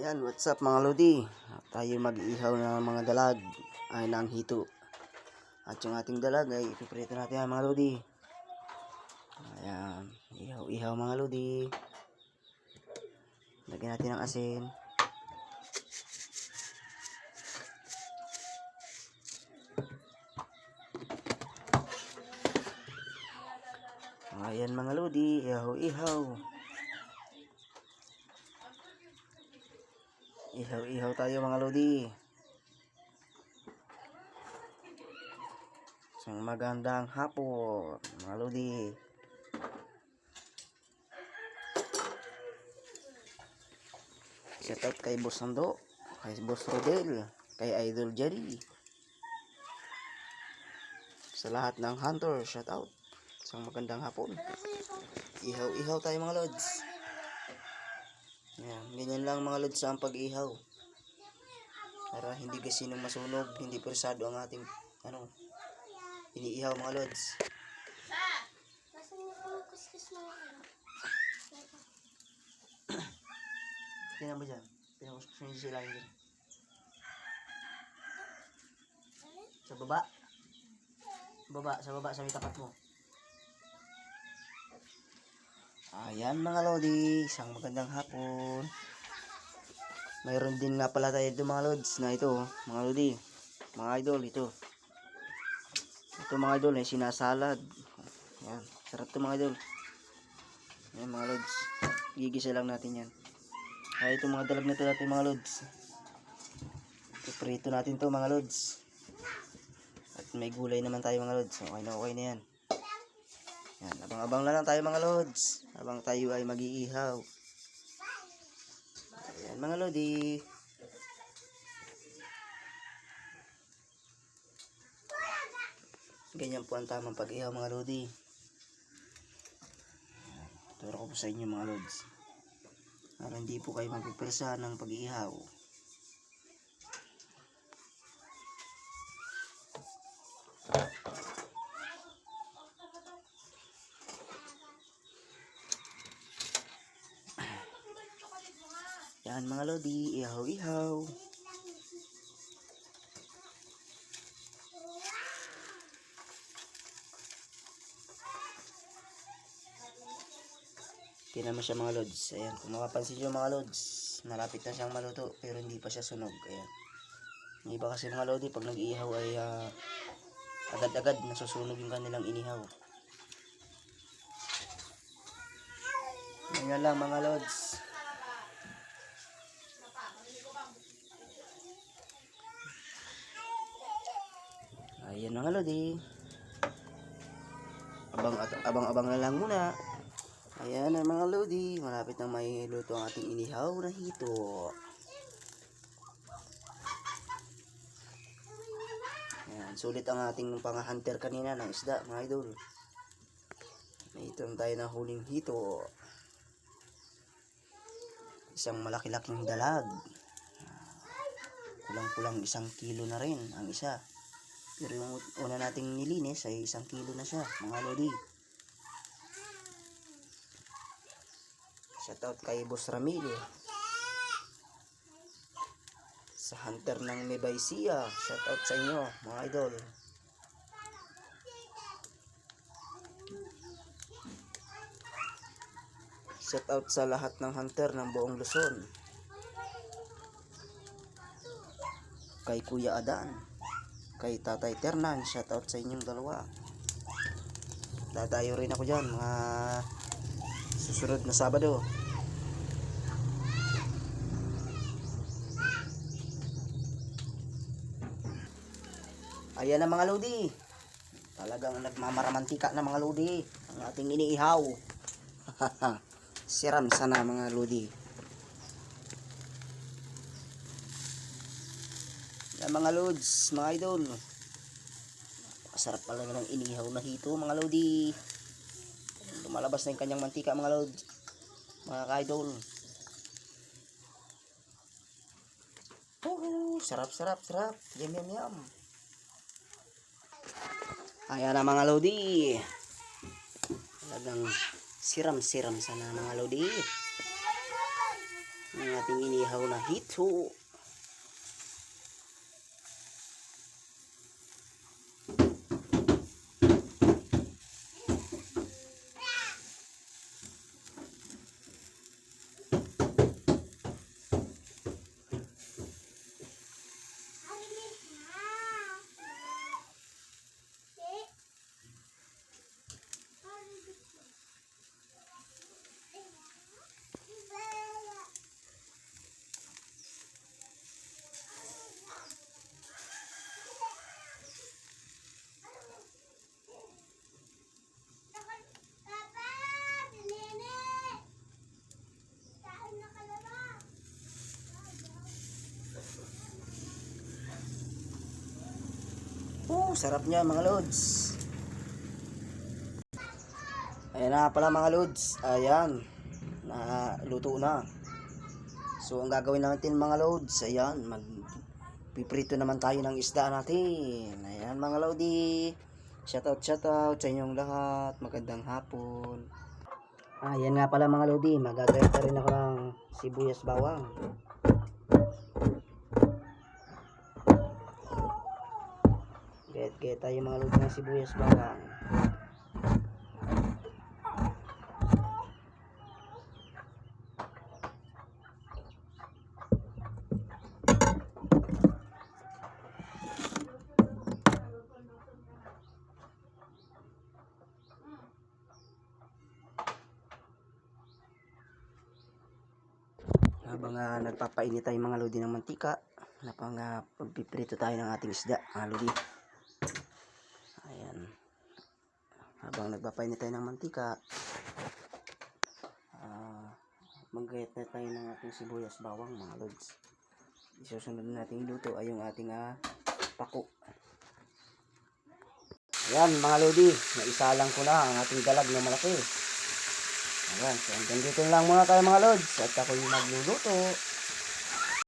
Ayan, what's up mga lodi? Tayo mag-ihaw ng mga dalag ay ng hito. At yung ating dalag ay ipiprito natin yan mga lodi. Ayan, ihaw mga lodi. Lagyan natin ng asin. Ayan mga lodi, ihaw. Ihaw tayo mga lodi. Isang magandang hapon mga lodi. Shout out kay Boss Sando, kay Boss Rodel, kay Idol Jerry. Sa lahat ng hunter, shout out. Isang magandang hapon. Ihaw tayo mga lods. Ayan, ganyan lang mga lods ang pag-ihaw. Para hindi gasinong masunog, hindi persado ang ating iniihaw mga lods. Tingnan mo dyan. Pinakuskus nyo sila dyan. Sa baba. Sa baba, sa may tapat mo. Ayan mga lodi, isang magandang hapon. Mayroon din nga pala tayo ito mga lods na ito, mga lodi, mga idol, ito mga idol ay sinasalad. Ayan, sarap ito mga idol. Ayan mga lods, gigisa lang natin yan. Ay ito mga dalag na ito natin mga lods, iprito natin to mga lods. At may gulay naman tayo mga lods, okay na yan. Yan, abang-abang lang tayo mga lods habang tayo ay mag-iihaw. Ayan mga lodi. Ganyan po ang tamang pag-ihaw mga lodi. Turo ko po sa inyo mga lods, para hindi po kayo magpipirsa ng pag-iihaw. Yan mga lodi, ihaw. Tingnan mo siya mga lods. Ayan, kung mapapansin nyo mga lods, malapit na siyang maluto pero hindi pa siya sunog. Ayan. Yung iba kasi mga lodi, pag nag-iihaw ay agad-agad nasusunog yung kanilang inihaw. Ganyan lang mga lods. Ayan mga lodi. Abang na lang muna. Ayan na mga lodi, malapit na may luto ang ating inihaw na hito. Ayan, sulit ang ating pang-hunter kanina ng isda mga idol. May ito tayo na huling hito. Isang malaki-laking dalag. Kulang-kulang 1 kilo na rin ang isa. Pero yung una nating nilinis ay 1 kilo na siya mga lodi. Shoutout kay Boss Ramil sa hunter ng Mebaysia. Shoutout sa inyo mga idol. Shoutout sa lahat ng hunter ng buong Luzon. Kay Kuya Adan, kay Tatay Ternan, shoutout sa inyong dalawa. Dadayo rin ako dyan mga susunod na Sabado. Ayan na mga lodi, talagang nagmamaramantika na mga lodi ang ating iniihaw. Siram sana mga lodi. Yan mga lods, mga idol, masarap pala ng inihaw na hito mga lodi. Lumalabas na yung kanyang mantika mga lods, mga ka-idol. Sarap. Yum. Ayan na mga lodi. Talagang siram sana mga lodi. ang ating inihaw na hito. Sarap niya mga lods. Ayan na pala mga lods. Ayan. Luto na. So ang gagawin natin mga lods, ayan, magpiprito naman tayo ng isda natin. Ayan mga lodi. Shout out sa inyong lahat. Magandang hapon. Ayan nga pala mga lodi, magagayat rin ako ng sibuyas bawang. Gayat tayo mga lodi ng sibuyas bawang. Habang nagpapainit tayo mga lodi ng mantika, pagpiprito tayo ng ating isda mga lodi. Ayan. Habang nagpapainit tayo ng mantika, maggayat na tayo ng ating sibuyas bawang mga lods. Isusunod natin iluto ay yung ating pako. Ayan mga lodi, naisalang ko na ang ating dalag na malaki. Ayan, so hanggang dito lang muna tayo mga lods at ako'y magluluto.